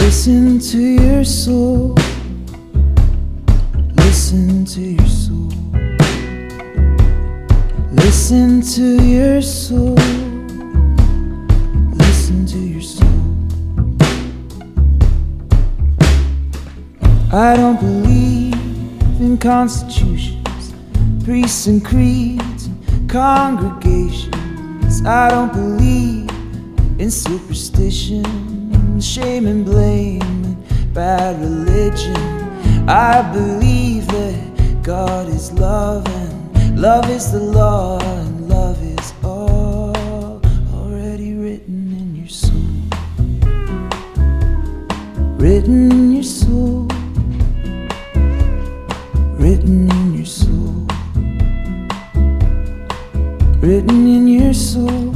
Listen to your soul. Listen to your soul. Listen to your soul. Listen to your soul. I don't believe in constitutions, priests and creeds and congregations. I don't believe in superstition, shame and blame and bad religion. I believe that God is love and love is the law and love is all already written in your soul. Written in your soul. Written in your soul. Written in your soul.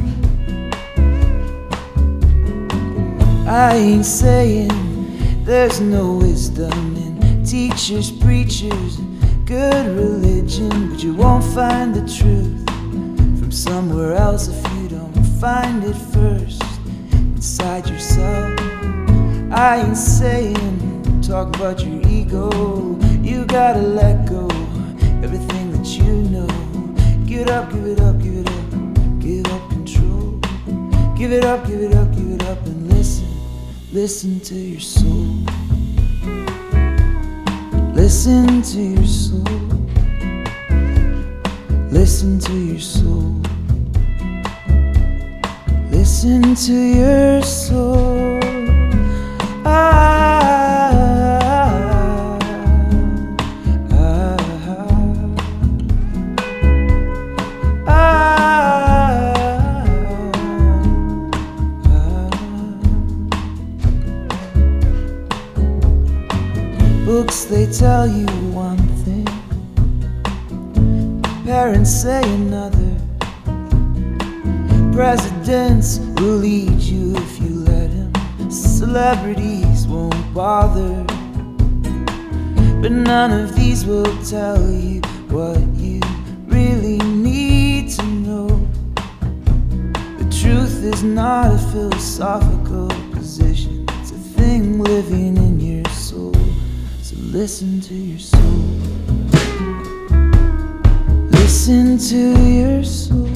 I ain't saying there's no wisdom in teachers, preachers, and good religion, but you won't find the truth from somewhere else if you don't find it first inside yourself. I ain't saying talk about your ego. You gotta let go everything that you know. Give it up, give it up, give it up, give up control. Give it up, give it up, give it up, and listen. Listen to your soul. Listen to your soul. Listen to your soul. Listen to your soul. Books, they tell you one thing, parents say another. Presidents will lead you if you let him. Celebrities won't bother, but none of these will tell you what you really need to know. The truth is not a philosophical position, it's a thing living in your soul. So listen to your soul. Listen to your soul.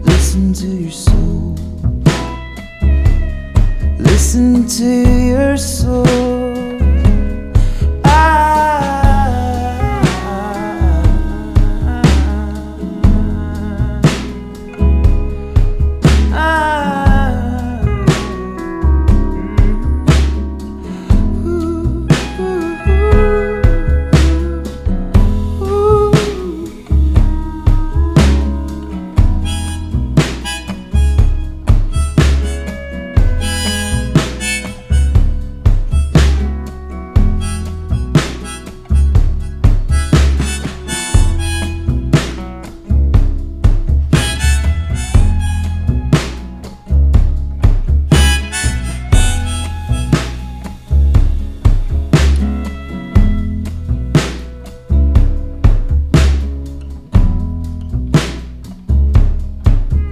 Listen to your soul. Listen to your soul.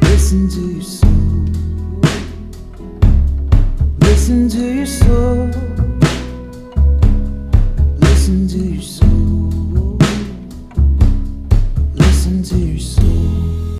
Listen to your soul. Listen to your soul. Listen to your soul. Listen to your soul.